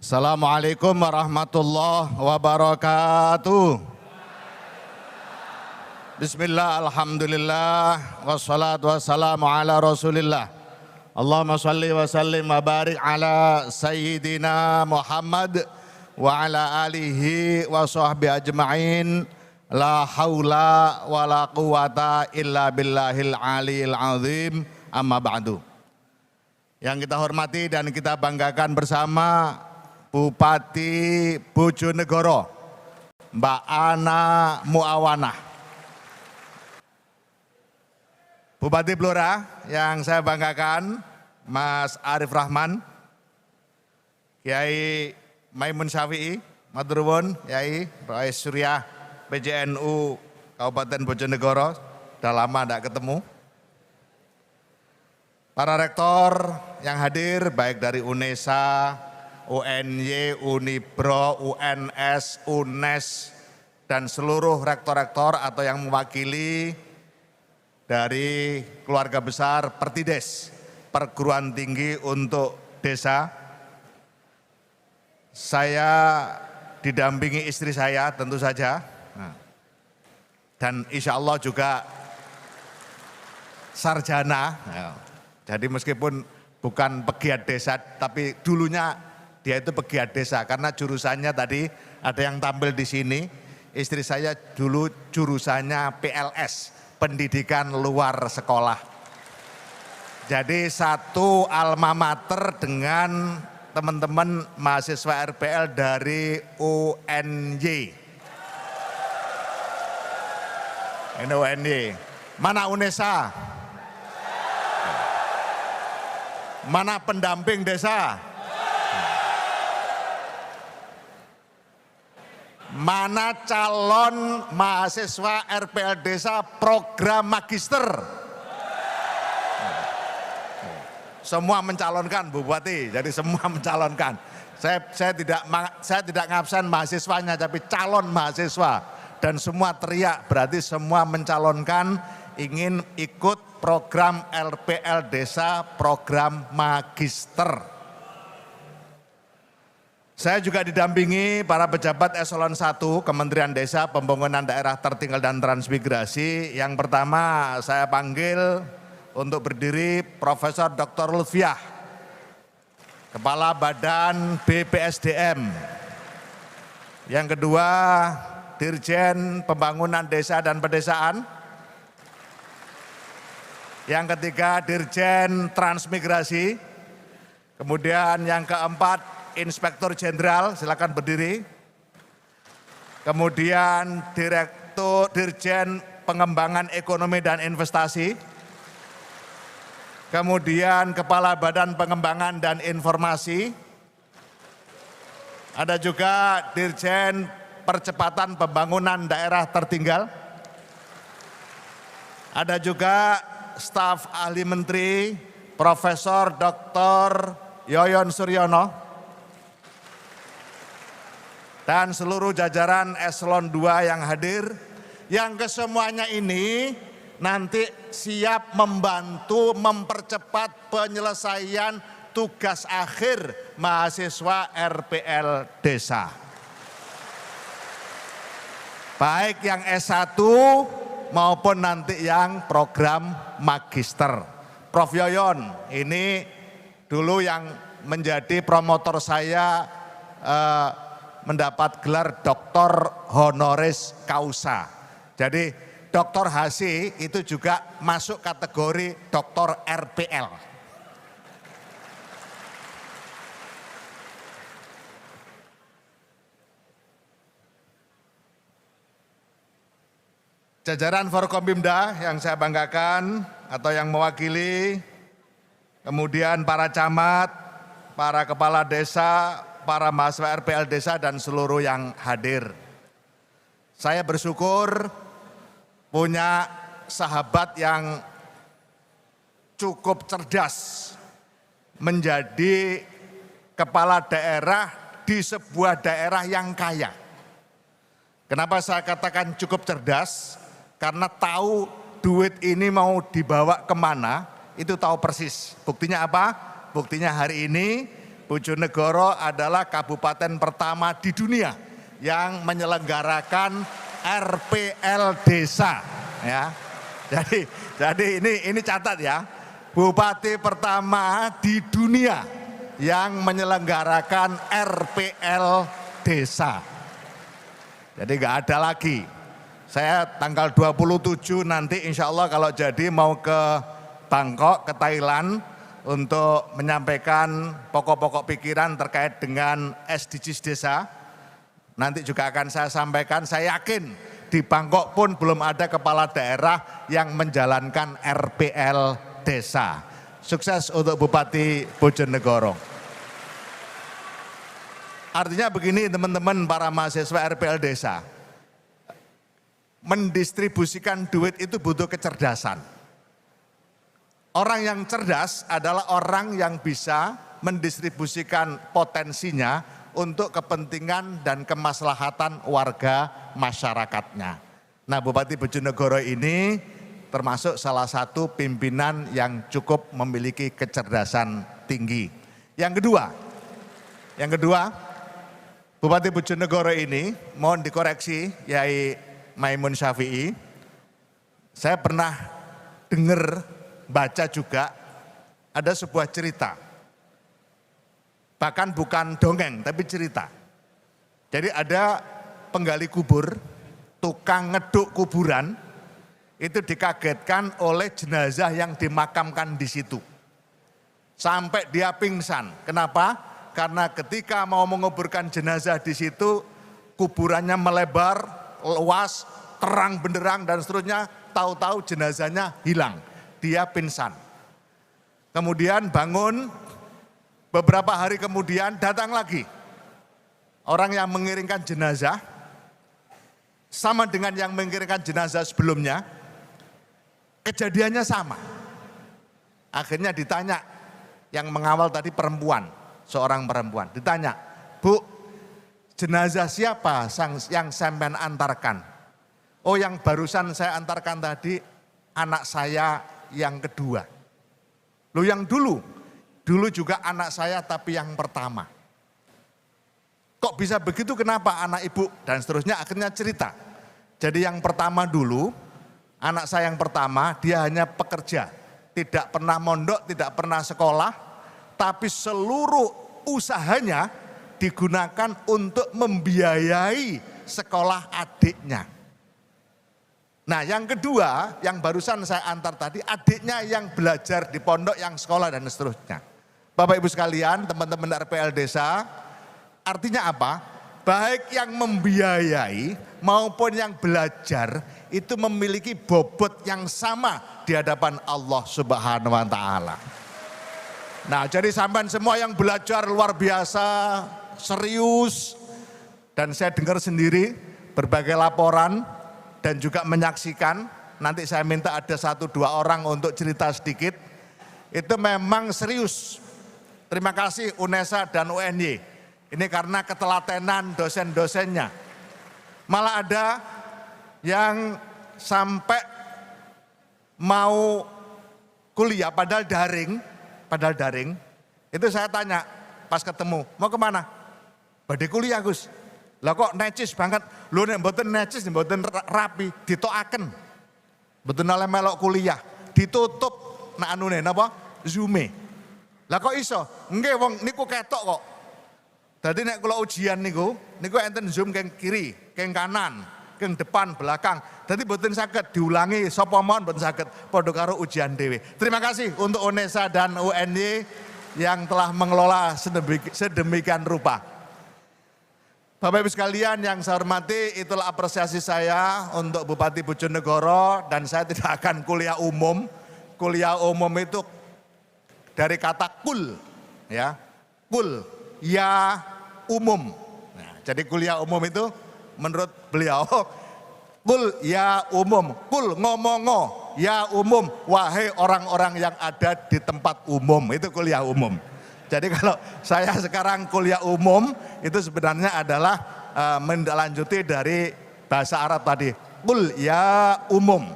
Assalamualaikum warahmatullahi wabarakatuh. Bismillah, alhamdulillah, wassalatu wassalamu ala rasulillah. Allahumma salli wa sallim wa barik ala sayyidina Muhammad wa ala alihi wa sahbihi ajma'in. La hawla wa la quwata illa billahil aliyil azim, amma ba'du. Yang kita hormati dan kita banggakan bersama Bupati Bojonegoro, Mbak Ana Muawanah. Bupati Blora yang saya banggakan, Mas Arif Rahman, Kiai Maimun Syafi'i, matur nuwun, Kiai Rais Surya PJNU Kabupaten Bojonegoro, sudah lama tidak ketemu. Para rektor yang hadir baik dari UNESA, UNY, Unibro, UNS, UNES, dan seluruh rektor-rektor atau yang mewakili dari keluarga besar Pertides, Perguruan Tinggi untuk Desa. Saya didampingi istri saya tentu saja, dan insya Allah juga sarjana. Jadi meskipun bukan pegiat desa, tapi dulunya dia itu pegiat desa karena jurusannya tadi ada yang tampil di sini. Istri saya dulu jurusannya PLS, pendidikan luar sekolah. Jadi satu alma mater dengan teman-teman mahasiswa RPL dari UNY. Ini UNY. Mana UNESA? Mana pendamping desa? Mana calon mahasiswa RPL Desa program magister? Semua mencalonkan Bu Bupati, jadi semua mencalonkan. Saya tidak ngabsen mahasiswanya, tapi calon mahasiswa. Dan semua teriak, berarti semua mencalonkan ingin ikut program RPL Desa, program magister. Saya juga didampingi para pejabat eselon 1 Kementerian Desa, Pembangunan Daerah Tertinggal dan Transmigrasi. Yang pertama saya panggil untuk berdiri Profesor Dr. Lutfiah, Kepala Badan BPSDM. Yang kedua Dirjen Pembangunan Desa dan Pedesaan. Yang ketiga Dirjen Transmigrasi. Kemudian yang keempat Inspektur Jenderal, silakan berdiri. Kemudian Dirjen Pengembangan Ekonomi dan Investasi. Kemudian Kepala Badan Pengembangan dan Informasi. Ada juga Dirjen Percepatan Pembangunan Daerah Tertinggal. Ada juga staf ahli menteri, Profesor Dr. Yoyon Suryono. Dan seluruh jajaran eselon 2 yang hadir, yang kesemuanya ini nanti siap membantu mempercepat penyelesaian tugas akhir mahasiswa RPL Desa. Baik yang S1 maupun nanti yang program magister. Prof Yoyon ini dulu yang menjadi promotor saya mendapat gelar doktor honoris causa. Jadi Dr. Hasi itu juga masuk kategori doktor RPL. Jajaran Forkompimda yang saya banggakan atau yang mewakili, kemudian para camat, para kepala desa, para mahasiswa RPL Desa dan seluruh yang hadir. Saya bersyukur punya sahabat yang cukup cerdas menjadi kepala daerah di sebuah daerah yang kaya. Kenapa saya katakan cukup cerdas? Karena tahu duit ini mau dibawa kemana, itu tahu persis. Buktinya apa? Buktinya hari ini Bojonegoro adalah kabupaten pertama di dunia yang menyelenggarakan RPL desa, ya. Jadi ini catat ya. Bupati pertama di dunia yang menyelenggarakan RPL desa. Jadi nggak ada lagi. Saya tanggal 27 nanti insya Allah kalau jadi mau ke Bangkok, ke Thailand untuk menyampaikan pokok-pokok pikiran terkait dengan SDGs desa. Nanti juga akan saya sampaikan, saya yakin di Bangkok pun belum ada kepala daerah yang menjalankan RPL desa. Sukses untuk Bupati Bojonegoro. Artinya begini teman-teman para mahasiswa RPL desa. Mendistribusikan duit itu butuh kecerdasan. Orang yang cerdas adalah orang yang bisa mendistribusikan potensinya untuk kepentingan dan kemaslahatan warga masyarakatnya. Nah, Bupati Bojonegoro ini termasuk salah satu pimpinan yang cukup memiliki kecerdasan tinggi. Yang kedua, Bupati Bojonegoro ini mohon dikoreksi Yai Maimun Syafi'i. Saya pernah dengar, baca juga ada sebuah cerita. Bahkan bukan dongeng tapi cerita. Jadi ada penggali kubur, tukang ngeduk kuburan, itu dikagetkan oleh jenazah yang dimakamkan di situ. Sampai dia pingsan. Kenapa? Karena ketika mau menguburkan jenazah di situ, kuburannya melebar, luas, terang benderang dan seterusnya, tahu-tahu jenazahnya hilang. Dia pingsan. Kemudian bangun, beberapa hari kemudian datang lagi. Orang yang mengiringkan jenazah, sama dengan yang mengiringkan jenazah sebelumnya, kejadiannya sama. Akhirnya ditanya, yang mengawal tadi perempuan, seorang perempuan. Ditanya, Bu, jenazah siapa yang sampean antarkan? Oh, yang barusan saya antarkan tadi, anak saya yang kedua. Loh, yang dulu juga anak saya tapi yang pertama. Kok bisa begitu, kenapa anak ibu? Dan seterusnya akhirnya cerita. Jadi yang pertama dulu, anak saya yang pertama dia hanya pekerja. Tidak pernah mondok, tidak pernah sekolah. Tapi seluruh usahanya digunakan untuk membiayai sekolah adiknya. Nah, yang kedua, yang barusan saya antar tadi, adiknya yang belajar di pondok, yang sekolah dan seterusnya. Bapak Ibu sekalian, teman-teman RPL desa, artinya apa? Baik yang membiayai maupun yang belajar itu memiliki bobot yang sama di hadapan Allah Subhanahu wa taala. Nah, jadi sampean semua yang belajar luar biasa, serius, dan saya dengar sendiri berbagai laporan dan juga menyaksikan, nanti saya minta ada 1-2 orang untuk cerita sedikit, itu memang serius. Terima kasih UNESA dan UNY, ini karena ketelatenan dosen-dosennya. Malah ada yang sampai mau kuliah padahal daring, itu saya tanya pas ketemu, mau kemana? Badhe kuliah Gus. Lah kok necis banget, lho nek mboten necis, mboten rapi, ditokaken. Mboten oleh melok kuliah, ditutup nak anune napa? Zoom-e. Lah kok iso? Nggih wong niku ketok kok. Dadi nek kula ujian niku enten zoom keng kiri, keng kanan, keng depan, belakang. Dadi mboten saged diulangi sapa mawon mboten saged, padha karo ujian dhewe. Terima kasih untuk UNESA dan UNY yang telah mengelola sedemikian rupa. Bapak Ibu sekalian yang saya hormati, itulah apresiasi saya untuk Bupati Bojonegoro, dan saya tidak akan kuliah umum. Kuliah umum itu dari kata kul, ya, kul, ya umum. Nah, jadi kuliah umum itu menurut beliau, kul ya umum, kul ngomongo, ya umum, wahai orang-orang yang ada di tempat umum, itu kuliah umum. Jadi kalau saya sekarang kuliah umum itu sebenarnya adalah menlanjuti dari bahasa Arab tadi. Kul ya umum,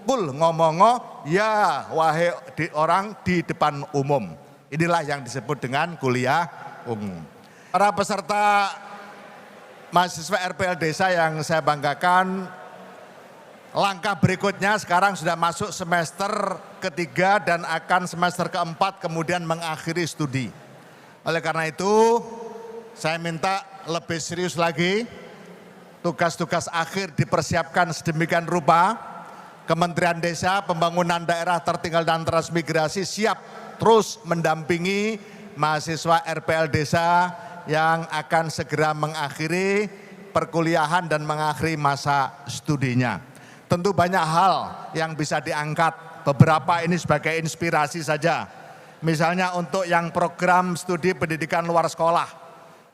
kul ngomongo ya wahai orang di depan umum. Inilah yang disebut dengan kuliah umum. Para peserta mahasiswa RPL Desa yang saya banggakan, langkah berikutnya sekarang sudah masuk semester ketiga dan akan semester keempat kemudian mengakhiri studi. Oleh karena itu saya minta lebih serius lagi, tugas-tugas akhir dipersiapkan sedemikian rupa. Kementerian Desa, Pembangunan Daerah Tertinggal dan Transmigrasi siap terus mendampingi mahasiswa RPL Desa yang akan segera mengakhiri perkuliahan dan mengakhiri masa studinya. Tentu banyak hal yang bisa diangkat, beberapa ini sebagai inspirasi saja. Misalnya untuk yang program studi pendidikan luar sekolah,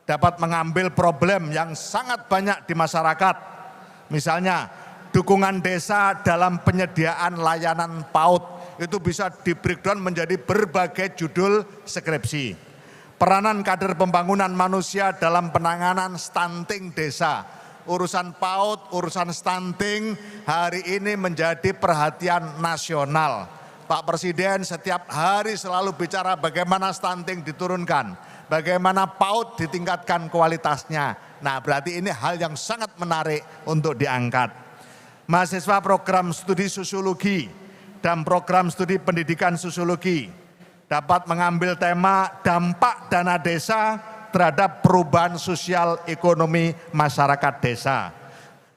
dapat mengambil problem yang sangat banyak di masyarakat. Misalnya dukungan desa dalam penyediaan layanan PAUD, itu bisa di breakdown menjadi berbagai judul skripsi. Peranan kader pembangunan manusia dalam penanganan stunting desa. Urusan PAUD, urusan stunting hari ini menjadi perhatian nasional. Pak Presiden setiap hari selalu bicara bagaimana stunting diturunkan, bagaimana PAUD ditingkatkan kualitasnya. Nah, berarti ini hal yang sangat menarik untuk diangkat. Mahasiswa program studi sosiologi dan program studi pendidikan sosiologi dapat mengambil tema dampak dana desa terhadap perubahan sosial ekonomi masyarakat desa.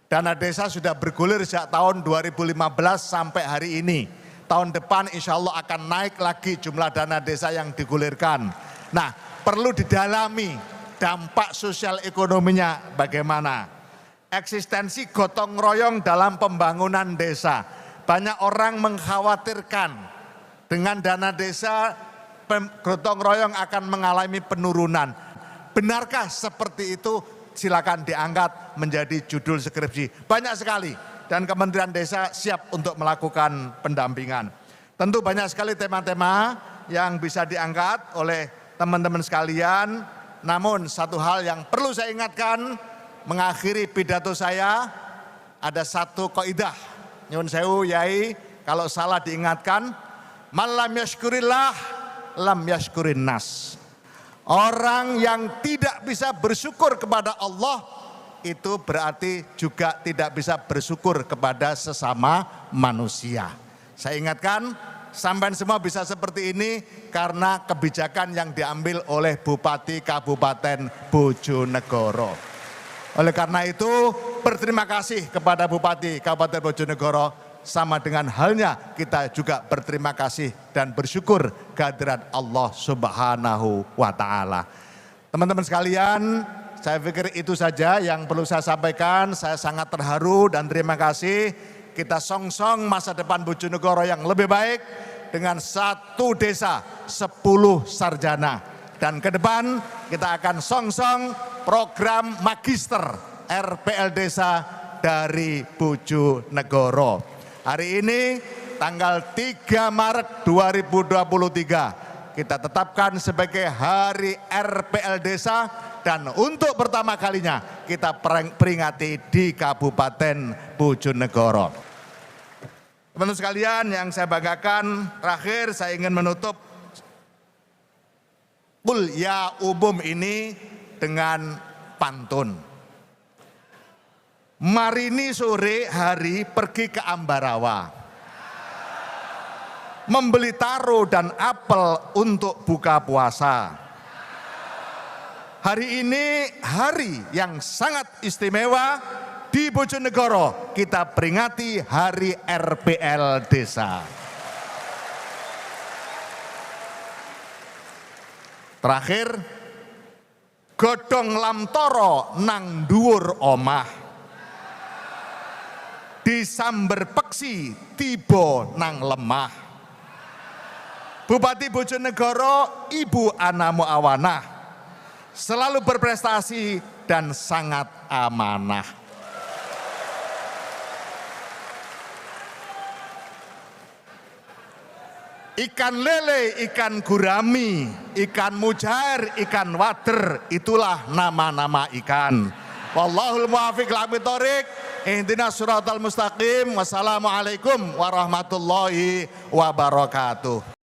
Dana desa sudah bergulir sejak tahun 2015 sampai hari ini. Tahun depan insya Allah akan naik lagi jumlah dana desa yang digulirkan. Nah, perlu didalami dampak sosial ekonominya bagaimana. Eksistensi gotong royong dalam pembangunan desa. Banyak orang mengkhawatirkan dengan dana desa gotong royong akan mengalami penurunan. Benarkah seperti itu? Silakan diangkat menjadi judul skripsi. Banyak sekali dan Kementerian Desa siap untuk melakukan pendampingan. Tentu banyak sekali tema-tema yang bisa diangkat oleh teman-teman sekalian. Namun satu hal yang perlu saya ingatkan, mengakhiri pidato saya ada satu kaidah. Nyun sewu Yai, kalau salah diingatkan, malam yashkurillah lam yashkurin nas. Orang yang tidak bisa bersyukur kepada Allah itu berarti juga tidak bisa bersyukur kepada sesama manusia. Saya ingatkan, sampean semua bisa seperti ini karena kebijakan yang diambil oleh Bupati Kabupaten Bojonegoro. Oleh karena itu berterima kasih kepada Bupati Kabupaten Bojonegoro. Sama dengan halnya kita juga berterima kasih dan bersyukur kehadiran Allah Subhanahu wa Ta'ala. Teman-teman sekalian, saya pikir itu saja yang perlu saya sampaikan. Saya sangat terharu dan terima kasih. Kita song-song masa depan Bojonegoro yang lebih baik dengan 1 desa 10 sarjana. Dan ke depan kita akan song-song program magister RPL Desa dari Bojonegoro. Hari ini tanggal 3 Maret 2023 kita tetapkan sebagai Hari RPL Desa dan untuk pertama kalinya kita peringati di Kabupaten Bojonegoro. Teman-teman sekalian yang saya banggakan, terakhir saya ingin menutup kuliah umum ini dengan pantun. Marini sore hari pergi ke Ambarawa, membeli taro dan apel untuk buka puasa. Hari ini hari yang sangat istimewa di Bojonegoro, kita peringati Hari RPL Desa. Terakhir, godhong lamtoro nang dhuwur omah, disamber peksi tiba nang lemah. Bupati Bojonegoro Ibu Ana Muawanah selalu berprestasi dan sangat amanah. Ikan lele, ikan gurami, ikan mujair, ikan wader, itulah nama-nama ikan. Wallahul muwaffiq ila aqwamit thoriq. Ihdinas siratal mustaqim. Wassalamualaikum warahmatullahi wabarakatuh.